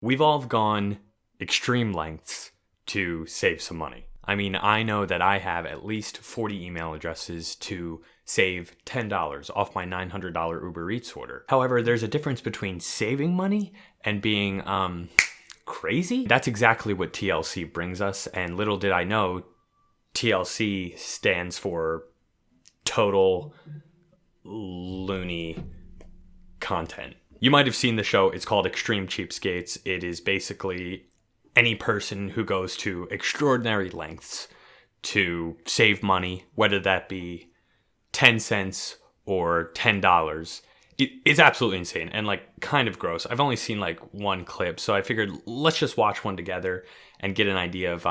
We've all gone extreme lengths to save some money. I mean, I know that I have at least 40 email addresses to save $10 off my $900 Uber Eats order. However, there's a difference between saving money and being crazy. That's exactly what TLC brings us, and little did I know, TLC stands for total loony content. You might have seen the show. It's called Extreme Cheapskates. It is basically any person who goes to extraordinary lengths to save money, whether that be 10 cents or $10. It's absolutely insane and like kind of gross. I've only seen like one clip, so I figured let's just watch one together and get an idea of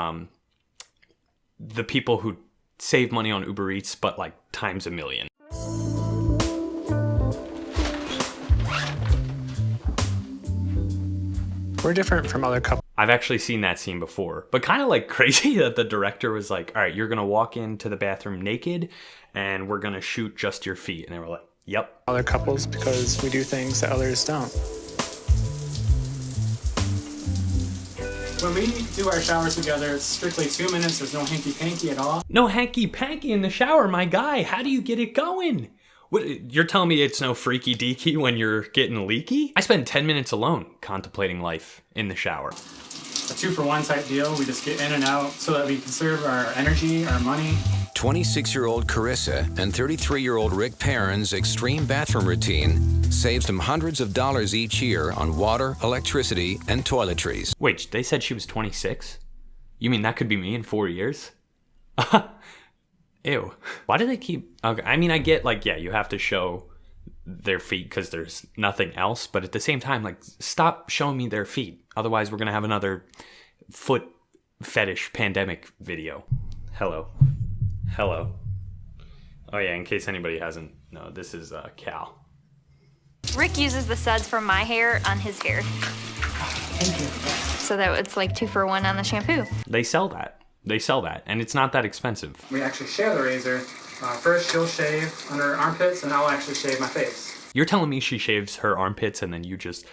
the people who save money on Uber Eats, but like times a million. We're different from other couples. I've actually seen that scene before, but kind of like crazy that the director was like, all right, you're going to walk into the bathroom naked and we're going to shoot just your feet. And they were like, yep. Other couples because we do things that others don't. When we do our showers together, it's strictly 2 minutes. There's no hanky-panky at all. No hanky-panky in the shower, my guy. How do you get it going? What, you're telling me it's no freaky deaky when you're getting leaky? I spend 10 minutes alone contemplating life in the shower. A 2-for-1 type deal. We just get in and out so that we conserve our energy, our money. 26-year-old Carissa and 33-year-old Rick Perrin's extreme bathroom routine saves them hundreds of dollars each year on water, electricity, and toiletries. Wait, they said she was 26? You mean that could be me in 4 years? Ew. Why do they keep... Okay, I mean, I get, like, yeah, you have to show their feet because there's nothing else. But at the same time, like, stop showing me their feet. Otherwise, we're going to have another foot fetish pandemic video. Hello. Hello. Oh, yeah, in case anybody hasn't... No, this is Cal. Rick uses the suds from my hair on his hair. Thank you. So that it's like 2-for-1 on the shampoo. They sell that. They sell that, and it's not that expensive. We actually share the razor. First, she'll shave under her armpits, and I'll actually shave my face. You're telling me she shaves her armpits and then you just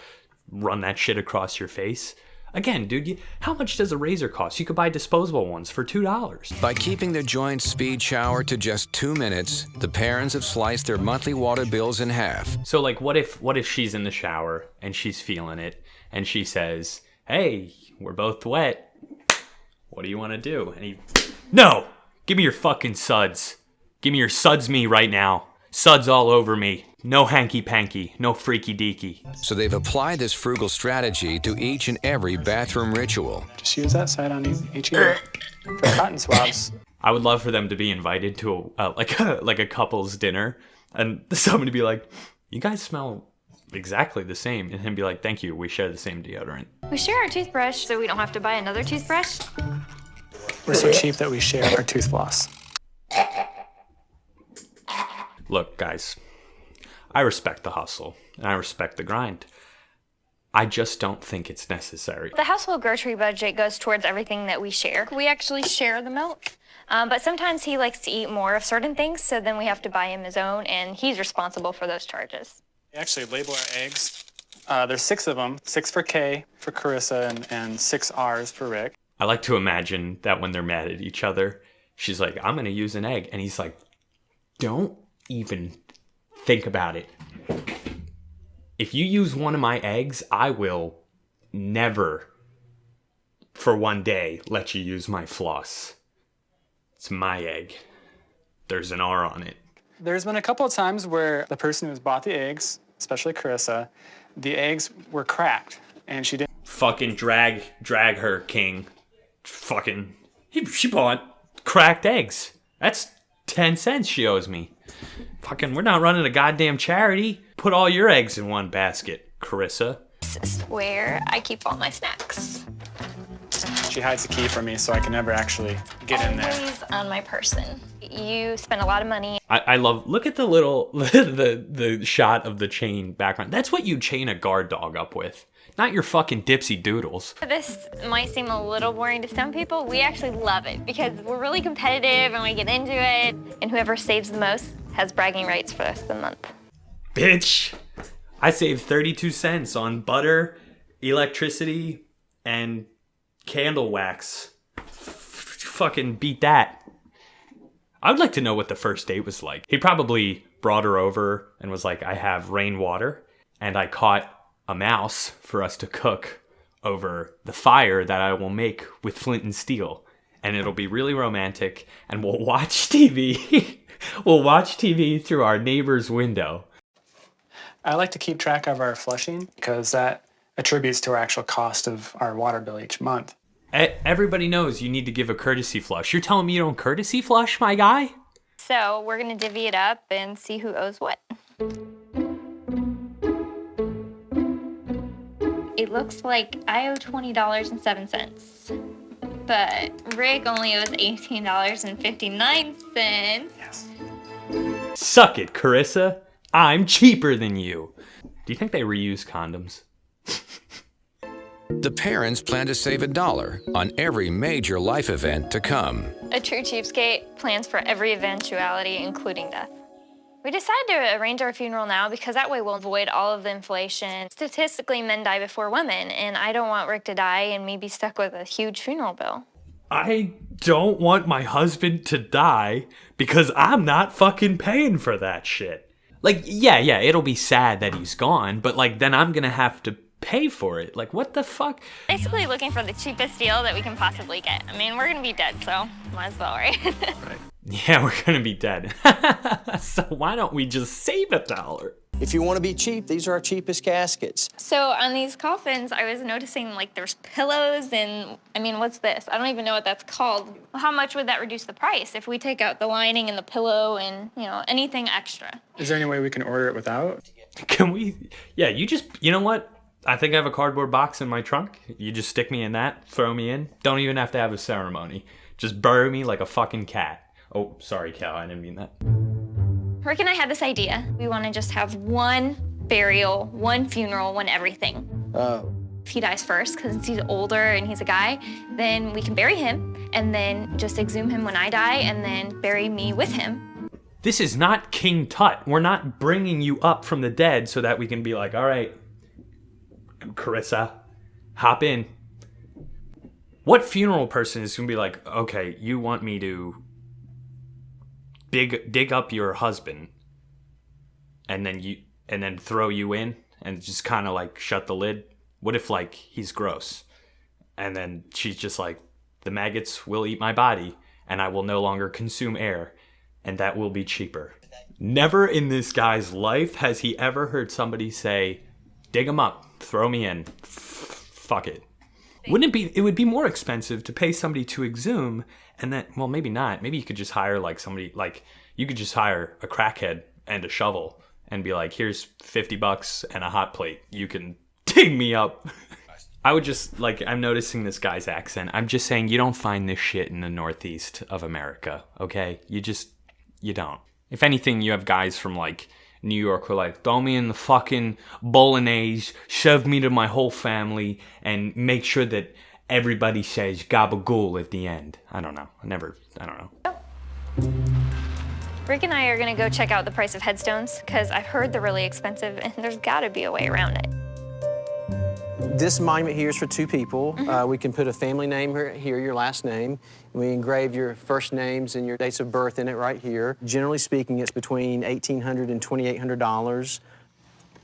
run that shit across your face? Again, dude, how much does a razor cost? You could buy disposable ones for $2. By keeping their joint speed shower to just 2 minutes, the parents have sliced their monthly water bills in half. So, like, what if she's in the shower and she's feeling it and she says, hey, we're both wet. What do you want to do? And he, no, give me your fucking suds. Give me your suds me right now. Suds all over me. No hanky-panky, no freaky-deaky. So they've applied this frugal strategy to each and every bathroom ritual. Just use that side on each ear. For cotton swabs. I would love for them to be invited to a couple's dinner and somebody be like, you guys smell exactly the same. And him be like, thank you, we share the same deodorant. We share our toothbrush so we don't have to buy another toothbrush. We're so cheap that we share our tooth floss. Look, guys, I respect the hustle and I respect the grind. I just don't think it's necessary. The household grocery budget goes towards everything that we share. We actually share the milk, but sometimes he likes to eat more of certain things, so then we have to buy him his own, and he's responsible for those charges. We actually label our eggs. There's 6 of them, 6 for K for Carissa and 6 R's for Rick. I like to imagine that when they're mad at each other, she's like, I'm going to use an egg. And he's like, don't even think about it. If you use one of my eggs, I will never, for one day, let you use my floss. It's my egg. There's an R on it. There's been a couple of times where the person who's bought the eggs, especially Carissa, the eggs were cracked, and she didn't. Fucking drag her, king. Fucking, she bought cracked eggs. That's 10 cents she owes me. Fucking, we're not running a goddamn charity. Put all your eggs in one basket, Carissa. This is where I keep all my snacks. She hides the key from me, so I can never actually get in there. Always on my person. You spend a lot of money. I love, look at the little, the shot of the chain background. That's what you chain a guard dog up with. Not your fucking dipsy doodles. This might seem a little boring to some people. We actually love it because we're really competitive and we get into it. And whoever saves the most has bragging rights for the rest of the month. Bitch, I saved 32 cents on butter electricity and candle wax. Fucking beat that. I would like to know what the first date was like. He probably brought her over and was like, I have rainwater and I caught a mouse for us to cook over the fire that I will make with flint and steel. And it'll be really romantic and we'll watch TV. We'll watch TV through our neighbor's window. I like to keep track of our flushing because that attributes to our actual cost of our water bill each month. Everybody knows you need to give a courtesy flush. You're telling me you don't courtesy flush, my guy? So we're going to divvy it up and see who owes what. It looks like I owe $20.07. But Rick only owes $18.59. Yes. Suck it, Carissa. I'm cheaper than you. Do you think they reuse condoms? The parents plan to save $1 on every major life event to come. A true cheapskate plans for every eventuality, including death. We decided to arrange our funeral now because that way we'll avoid all of the inflation. Statistically, men die before women, and I don't want Rick to die and me be stuck with a huge funeral bill. I don't want my husband to die because I'm not fucking paying for that shit. Like, yeah, it'll be sad that he's gone, but like then I'm gonna have to pay for it. Like, what the fuck? Basically looking for the cheapest deal that we can possibly get. I mean, we're gonna be dead, so might as well, right? Right. Yeah, we're gonna be dead. So why don't we just save $1? If you want to be cheap, these are our cheapest caskets. So on these coffins, I was noticing like there's pillows and, I mean, what's this? I don't even know what that's called. How much would that reduce the price if we take out the lining and the pillow and, you know, anything extra? Is there any way we can order it without? Can we? Yeah, you know what? I think I have a cardboard box in my trunk. You just stick me in that, throw me in. Don't even have to have a ceremony. Just bury me like a fucking cat. Oh, sorry, Cal, I didn't mean that. Rick and I had this idea. We want to just have one burial, one funeral, one everything. If he dies first, because he's older and he's a guy, then we can bury him and then just exhume him when I die and then bury me with him. This is not King Tut. We're not bringing you up from the dead so that we can be like, all right, Carissa, hop in. What funeral person is going to be like, okay, you want me to dig up your husband and then throw you in and just kind of like shut the lid? What if like he's gross and then she's just like, the maggots will eat my body and I will no longer consume air and that will be cheaper? Never in this guy's life has he ever heard somebody say, dig him up, throw me in, fuck it. Wouldn't it be, it would be more expensive to pay somebody to exhume and then, well, maybe not. Maybe you could just hire like somebody, like you could just hire a crackhead and a shovel and be like, here's $50 and a hot plate. You can dig me up. I would just, like, I'm noticing this guy's accent. I'm just saying you don't find this shit in the Northeast of America, okay? You don't. If anything, you have guys from like New York who are like, throw me in the fucking bolognese, shove me to my whole family, and make sure that everybody says gabagool at the end. I don't know. I don't know. Rick and I are gonna go check out the price of headstones because I've heard they're really expensive and there's gotta be a way around it. This monument here is for two people. We can put a family name here, your last name. We engrave your first names and your dates of birth in it right here. Generally speaking, it's between $1,800 and $2,800.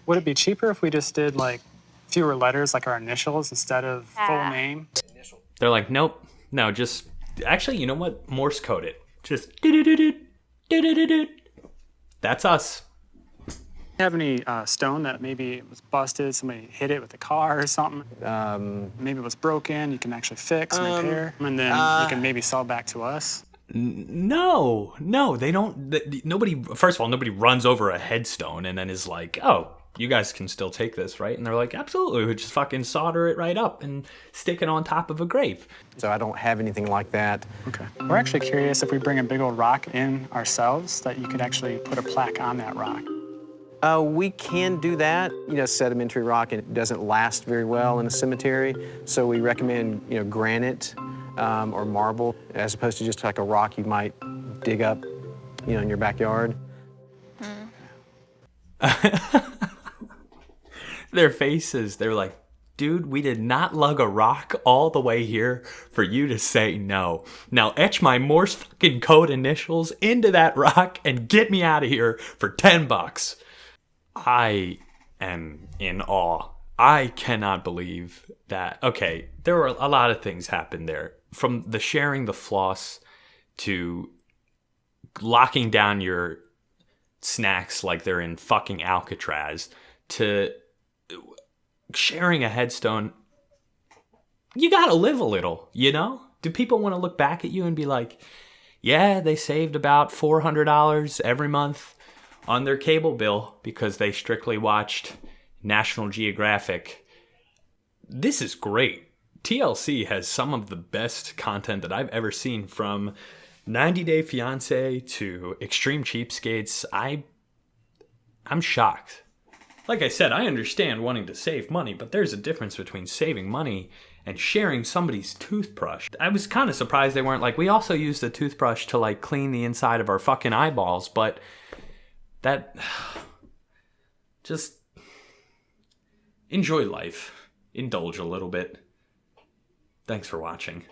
Would it be cheaper if we just did like fewer letters, like our initials, instead of full name? They're like, nope, no, just, actually, you know what? Morse code it. Just do-do-do-do. That's us. Have any stone that maybe was busted, somebody hit it with a car or something? Maybe it was broken, you can actually fix and repair, and then you can maybe sell back to us? No, they don't. Nobody, first of all, nobody runs over a headstone and then is like, oh, you guys can still take this, right? And they're like, absolutely, we just fucking solder it right up and stick it on top of a grave. So I don't have anything like that. Okay. We're actually curious if we bring a big old rock in ourselves, that you could actually put a plaque on that rock. We can do that. You know, sedimentary rock, and it doesn't last very well in a cemetery, so we recommend, you know, granite or marble, as opposed to just like a rock you might dig up, you know, in your backyard. Their faces, they're like, Dude, we did not lug a rock all the way here for you to say no. Now etch my Morse fucking code initials into that rock and get me out of here for $10. I am in awe. I cannot believe that. Okay, there were a lot of things happened there. From the sharing the floss to locking down your snacks like they're in fucking Alcatraz to sharing a headstone. You gotta live a little, you know? Do people want to look back at you and be like, yeah, they saved about $400 every month on their cable bill because they strictly watched National Geographic? This is great. TLC has some of the best content that I've ever seen, from 90 Day Fiancé to Extreme Cheapskates. I'm shocked. Like I said, I understand wanting to save money, but there's a difference between saving money and sharing somebody's toothbrush. I was kind of surprised they weren't like, we also use the toothbrush to like clean the inside of our fucking eyeballs, but that... just enjoy life. Indulge a little bit. Thanks for watching.